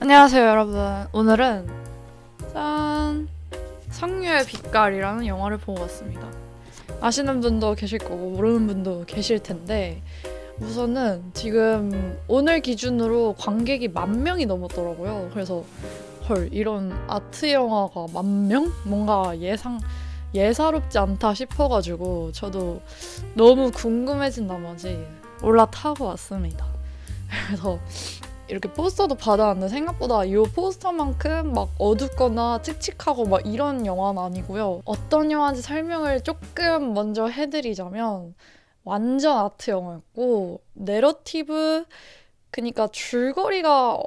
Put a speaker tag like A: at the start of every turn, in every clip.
A: 안녕하세요 여러분. 오늘은 짠! 성유의 빛깔이라는 영화를 보고 왔습니다. 아시는 분도 계실 거고 모르는 분도 계실 텐데, 우선은 지금 오늘 기준으로 관객이 10,000명이 넘었더라고요. 그래서 헐, 이런 아트 영화가 10,000명? 뭔가 예사롭지 않다 싶어가지고 저도 너무 궁금해진 나머지 올라타고 왔습니다. 그래서 이렇게 포스터도 받아왔는데 생각보다 이 포스터만큼 막 어둡거나 칙칙하고 막 이런 영화는 아니고요. 어떤 영화인지 설명을 조금 먼저 해드리자면, 완전 아트 영화였고 내러티브, 그니까 줄거리가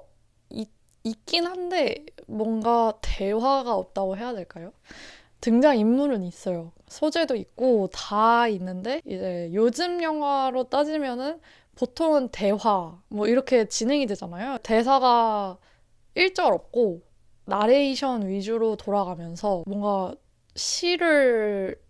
A: 있긴 한데 뭔가 대화가 없다고 해야 될까요? 등장인물은 있어요. 소재도 있고 다 있는데, 이제 요즘 영화로 따지면은 보통은 대화 뭐 이렇게 진행이 되잖아요. 대사가 1절 없고 나레이션 위주로 돌아가면서 뭔가 시를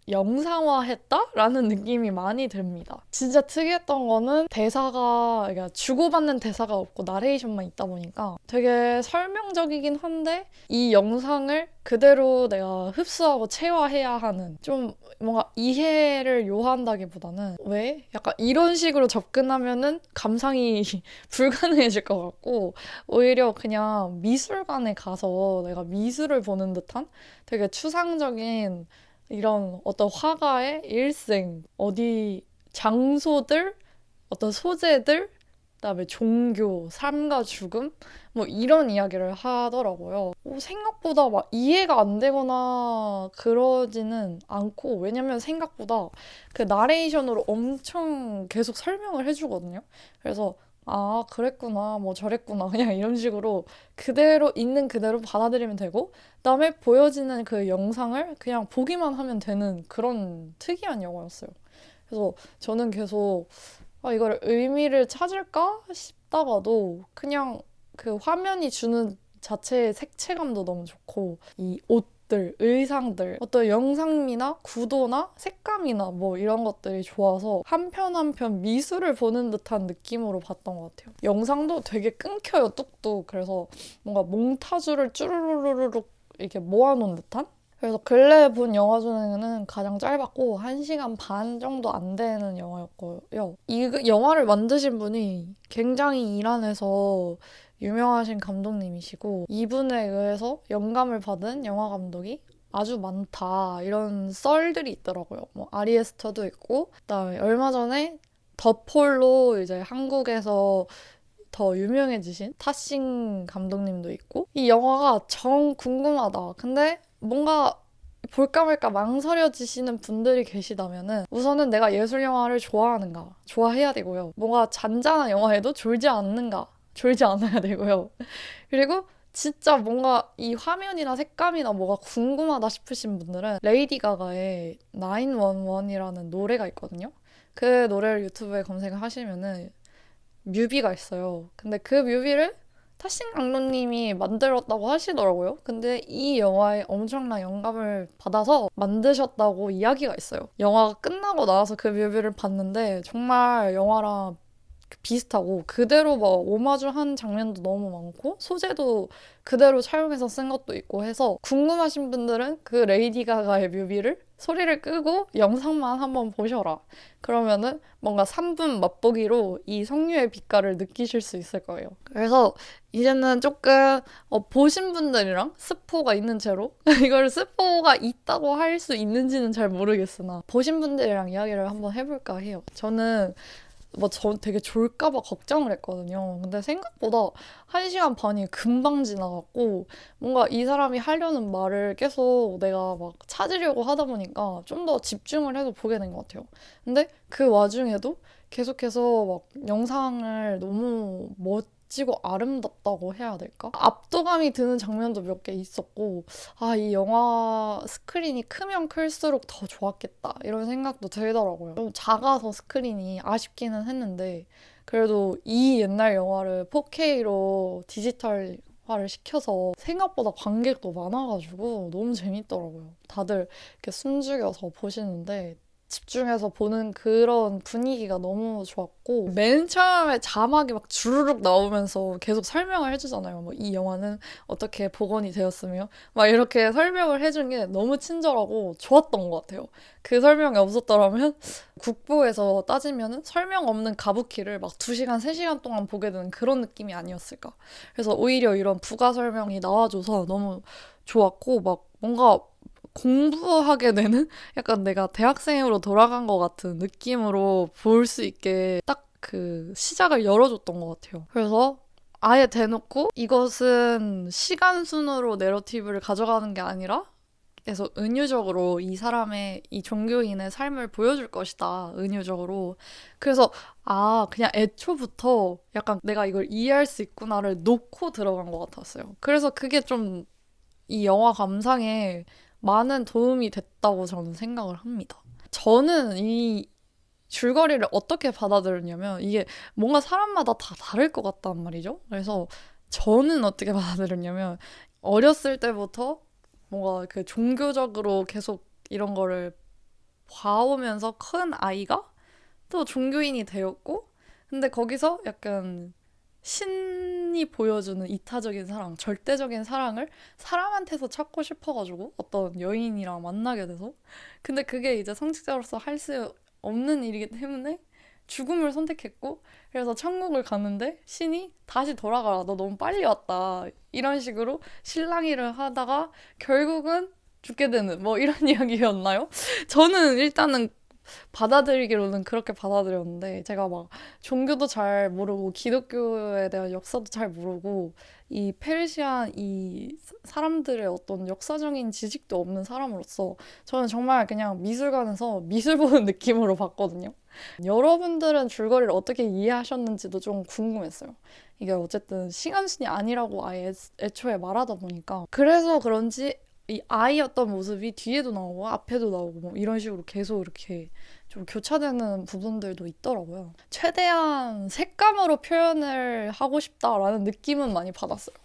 A: 영상화했다라는 느낌이 많이 듭니다. 진짜 특이했던 거는 대사가, 그러니까 주고받는 대사가 없고 나레이션만 있다 보니까 되게 설명적이긴 한데 이 영상을 그대로 내가 흡수하고 체화해야 하는, 좀 뭔가 이해를 요한다기보다는 왜? 약간 이런 식으로 접근하면은 감상이 불가능해질 것 같고, 오히려 그냥 미술관에 가서 내가 미술을 보는 듯한 되게 추상적인 이런 어떤 화가의 일생, 어디 장소들, 어떤 소재들, 그다음에 종교, 삶과 죽음, 뭐 이런 이야기를 하더라고요. 생각보다 막 이해가 안 되거나 그러지는 않고, 왜냐면 생각보다 그 나레이션으로 엄청 계속 설명을 해주거든요. 그래서 아, 그랬구나, 뭐 저랬구나, 그냥 이런 식으로 그대로 있는 그대로 받아들이면 되고, 그다음에 보여지는 그 영상을 그냥 보기만 하면 되는 그런 특이한 영화였어요. 그래서 저는 계속 이걸 의미를 찾을까 싶다가도 그냥 그 화면이 주는 자체의 색채감도 너무 좋고, 이 옷들, 의상들, 어떤 영상미나 구도나 색감이나 뭐 이런 것들이 좋아서 한 편 한 편 미술을 보는 듯한 느낌으로 봤던 것 같아요. 영상도 되게 끊겨요, 뚝뚝. 그래서 뭔가 몽타주를 쭈루루루룩 이렇게 모아놓은 듯한? 그래서 근래 본 영화 중에는 가장 짧았고 1시간 반 정도 안 되는 영화였고요. 이 영화를 만드신 분이 굉장히 이란에서 유명하신 감독님이시고, 이분에 의해서 영감을 받은 영화 감독이 아주 많다, 이런 썰들이 있더라고요. 뭐 아리에스터도 있고, 그다음에 얼마 전에 더 폴로 이제 한국에서 더 유명해지신 타싱 감독님도 있고, 이 영화가 정 궁금하다, 근데 뭔가 볼까 말까 망설여지시는 분들이 계시다면은, 우선은 내가 예술 영화를 좋아하는가, 좋아해야 되고요. 뭔가 잔잔한 영화에도 졸지 않는가, 졸지 않아야 되고요. 그리고 진짜 뭔가 이 화면이나 색감이나 뭐가 궁금하다 싶으신 분들은 레이디 가가의 911이라는 노래가 있거든요. 그 노래를 유튜브에 검색을 하시면은 뮤비가 있어요. 근데 그 뮤비를 타신 강로님이 만들었다고 하시더라고요. 근데 이 영화에 엄청난 영감을 받아서 만드셨다고 이야기가 있어요. 영화가 끝나고 나서 그 뮤비를 봤는데 정말 영화랑 비슷하고 그대로 막 오마주한 장면도 너무 많고, 소재도 그대로 차용해서 쓴 것도 있고 해서, 궁금하신 분들은 그 레이디 가가의 뮤비를 소리를 끄고 영상만 한번 보셔라. 그러면은 뭔가 3분 맛보기로 이 성류의 빛깔을 느끼실 수 있을 거예요. 그래서 이제는 조금 보신 분들이랑 스포가 있는 채로 이걸 스포가 있다고 할 수 있는지는 잘 모르겠으나 보신 분들이랑 이야기를 한번 해볼까 해요. 저는 저 되게 졸까봐 걱정을 했거든요. 근데 생각보다 1시간 반이 금방 지나갔고, 뭔가 이 사람이 하려는 말을 계속 내가 막 찾으려고 하다 보니까 좀 더 집중을 해서 보게 된 것 같아요. 근데 그 와중에도 계속해서 막 영상을 너무 멋지고 아름답다고 해야 될까? 압도감이 드는 장면도 몇 개 있었고, 이 영화 스크린이 크면 클수록 더 좋았겠다, 이런 생각도 들더라고요. 좀 작아서 스크린이 아쉽기는 했는데, 그래도 이 옛날 영화를 4K로 디지털화를 시켜서 생각보다 관객도 많아가지고 너무 재밌더라고요. 다들 이렇게 숨죽여서 보시는데 집중해서 보는 그런 분위기가 너무 좋았고 맨 처음에 자막이 막 주르륵 나오면서 계속 설명을 해주잖아요. 뭐 이 영화는 어떻게 복원이 되었으며 막 이렇게 설명을 해준 게 너무 친절하고 좋았던 것 같아요. 그 설명이 없었더라면 국보에서 따지면은 설명 없는 가부키를 막 2시간, 3시간 동안 보게 되는 그런 느낌이 아니었을까. 그래서 오히려 이런 부가 설명이 나와줘서 너무 좋았고 막 뭔가 공부하게 되는 약간 내가 대학생으로 돌아간 것 같은 느낌으로 볼 수 있게 딱 그 시작을 열어줬던 것 같아요. 그래서 아예 대놓고 이것은 시간 순으로 내러티브를 가져가는 게 아니라 계속 은유적으로 이 사람의 이 종교인의 삶을 보여줄 것이다. 은유적으로. 그래서 그냥 애초부터 약간 내가 이걸 이해할 수 있구나를 놓고 들어간 것 같았어요. 그래서 그게 좀 이 영화 감상에 많은 도움이 됐다고 저는 생각을 합니다. 저는 이 줄거리를 어떻게 받아들였냐면 이게 뭔가 사람마다 다 다를 것 같단 말이죠. 그래서 저는 어떻게 받아들였냐면 어렸을 때부터 뭔가 그 종교적으로 계속 이런 거를 봐오면서 큰 아이가 또 종교인이 되었고 근데 거기서 약간 신이 보여주는 이타적인 사랑, 절대적인 사랑을 사람한테서 찾고 싶어가지고 어떤 여인이랑 만나게 돼서 근데 그게 이제 성직자로서 할 수 없는 일이기 때문에 죽음을 선택했고 그래서 천국을 갔는데 신이 다시 돌아가라 너 너무 빨리 왔다 이런 식으로 실랑이를 하다가 결국은 죽게 되는 뭐 이런 이야기였나요? 저는 일단은 받아들이기로는 그렇게 받아들였는데 제가 막 종교도 잘 모르고 기독교에 대한 역사도 잘 모르고 이 페르시안 이 사람들의 어떤 역사적인 지식도 없는 사람으로서 저는 정말 그냥 미술관에서 미술 보는 느낌으로 봤거든요. 여러분들은 줄거리를 어떻게 이해하셨는지도 좀 궁금했어요. 이게 어쨌든 시간순이 아니라고 아예 애초에 말하다 보니까 그래서 그런지 이 아이였던 모습이 뒤에도 나오고 앞에도 나오고 뭐 이런 식으로 계속 이렇게 좀 교차되는 부분들도 있더라고요. 최대한 색감으로 표현을 하고 싶다라는 느낌은 많이 받았어요.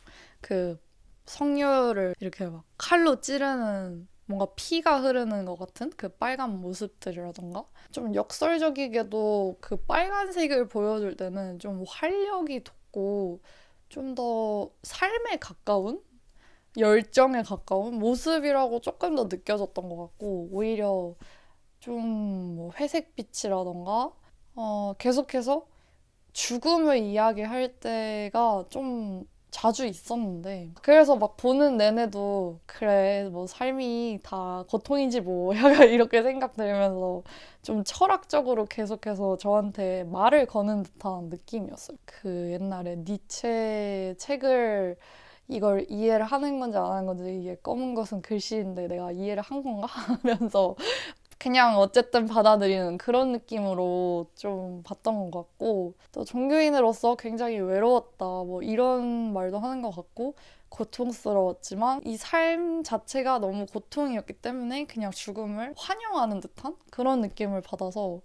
A: 그 성녀를 이렇게 막 칼로 찌르는 뭔가 피가 흐르는 것 같은 그 빨간 모습들이라던가 좀 역설적이게도 그 빨간색을 보여줄 때는 좀 활력이 돋고 좀 더 삶에 가까운 열정에 가까운 모습이라고 조금 더 느껴졌던 것 같고 오히려 좀뭐 회색빛이라던가 계속해서 죽음을 이야기할 때가 좀 자주 있었는데 그래서 막 보는 내내도 그래 뭐 삶이 다 고통이지 뭐 약간 이렇게 생각 들면서 좀 철학적으로 계속해서 저한테 말을 거는 듯한 느낌이었어요. 그 옛날에 니체 책을 이걸 이해를 하는 건지 안 하는 건지 이게 검은 것은 글씨인데 내가 이해를 한 건가 하면서 그냥 어쨌든 받아들이는 그런 느낌으로 좀 봤던 것 같고 또 종교인으로서 굉장히 외로웠다 뭐 이런 말도 하는 것 같고 고통스러웠지만 이 삶 자체가 너무 고통이었기 때문에 그냥 죽음을 환영하는 듯한 그런 느낌을 받아서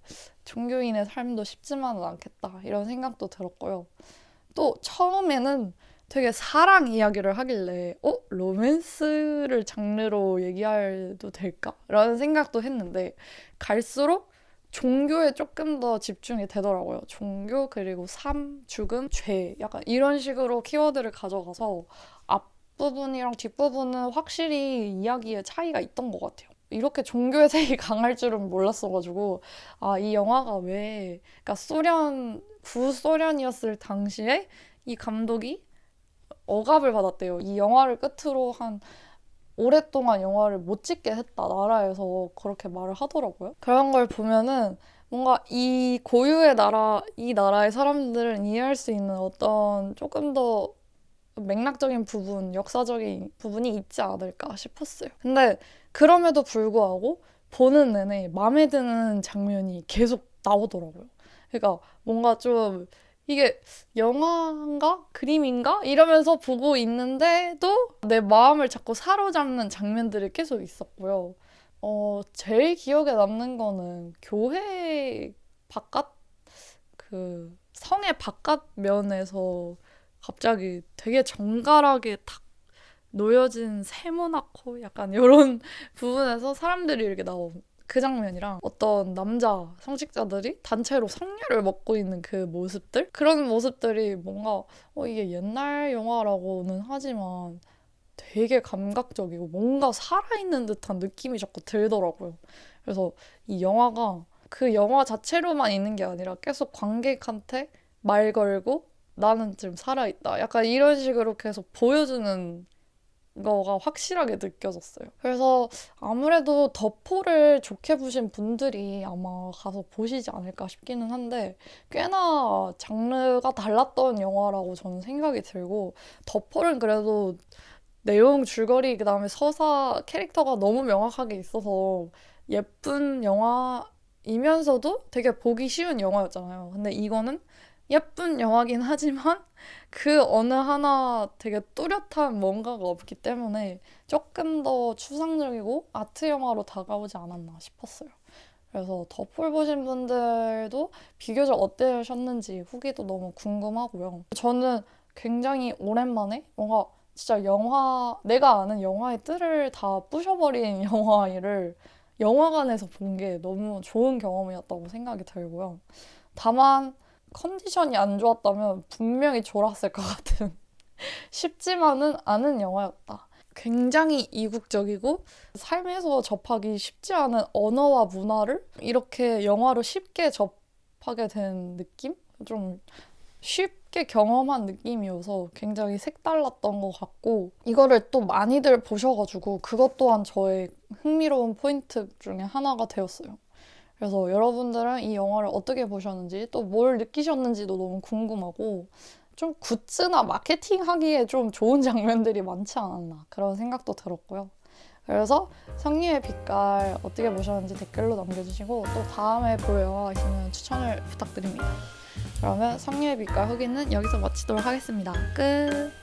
A: 종교인의 삶도 쉽지만은 않겠다 이런 생각도 들었고요. 또 처음에는 되게 사랑 이야기를 하길래 로맨스를 장르로 얘기해도 될까? 라는 생각도 했는데 갈수록 종교에 조금 더 집중이 되더라고요. 종교 그리고 삶, 죽음, 죄 약간 이런 식으로 키워드를 가져가서 앞부분이랑 뒷부분은 확실히 이야기의 차이가 있던 것 같아요. 이렇게 종교의 색이 강할 줄은 몰랐어가지고 이 영화가 왜 그러니까 구소련이었을 당시에 이 감독이 억압을 받았대요. 이 영화를 끝으로 한 오랫동안 영화를 못 찍게 했다. 나라에서 그렇게 말을 하더라고요. 그런 걸 보면은 뭔가 이 고유의 나라, 이 나라의 사람들은 이해할 수 있는 어떤 조금 더 맥락적인 부분, 역사적인 부분이 있지 않을까 싶었어요. 근데 그럼에도 불구하고 보는 내내 마음에 드는 장면이 계속 나오더라고요. 그러니까 뭔가 좀 이게 영화인가? 그림인가? 이러면서 보고 있는데도 내 마음을 자꾸 사로잡는 장면들이 계속 있었고요. 제일 기억에 남는 거는 교회 바깥, 그 성의 바깥 면에서 갑자기 되게 정갈하게 탁 놓여진 세모나코 약간 이런 부분에서 사람들이 이렇게 그 장면이랑 어떤 남자 성직자들이 단체로 성녀를 먹고 있는 그 모습들? 그런 모습들이 뭔가 이게 옛날 영화라고는 하지만 되게 감각적이고 뭔가 살아있는 듯한 느낌이 자꾸 들더라고요. 그래서 이 영화가 그 영화 자체로만 있는 게 아니라 계속 관객한테 말 걸고 나는 지금 살아있다. 약간 이런 식으로 계속 보여주는 거가 확실하게 느껴졌어요. 그래서 아무래도 더포를 좋게 보신 분들이 아마 가서 보시지 않을까 싶기는 한데 꽤나 장르가 달랐던 영화라고 저는 생각이 들고 더폴은 그래도 내용, 줄거리, 그다음에 서사, 캐릭터가 너무 명확하게 있어서 예쁜 영화이면서도 되게 보기 쉬운 영화였잖아요. 근데 이거는 예쁜 영화긴 하지만 그 어느 하나 되게 뚜렷한 뭔가가 없기 때문에 조금 더 추상적이고 아트 영화로 다가오지 않았나 싶었어요. 그래서 더폴 보신 분들도 비교적 어떠셨는지 후기도 너무 궁금하고요. 저는 굉장히 오랜만에 뭔가 진짜 내가 아는 영화의 뜰을 다 부셔버린 영화를 영화관에서 본 게 너무 좋은 경험이었다고 생각이 들고요. 다만 컨디션이 안 좋았다면 분명히 졸았을 것 같은 쉽지만은 않은 영화였다. 굉장히 이국적이고 삶에서 접하기 쉽지 않은 언어와 문화를 이렇게 영화로 쉽게 접하게 된 느낌? 좀 쉽게 경험한 느낌이어서 굉장히 색달랐던 것 같고 이거를 또 많이들 보셔가지고 그것 또한 저의 흥미로운 포인트 중에 하나가 되었어요. 그래서 여러분들은 이 영화를 어떻게 보셨는지 또 뭘 느끼셨는지도 너무 궁금하고 좀 굿즈나 마케팅 하기에 좀 좋은 장면들이 많지 않았나 그런 생각도 들었고요. 그래서 성리의 빛깔 어떻게 보셨는지 댓글로 남겨주시고 또 다음에 볼 영화가 있으면 추천을 부탁드립니다. 그러면 성리의 빛깔 후기는 여기서 마치도록 하겠습니다. 끝!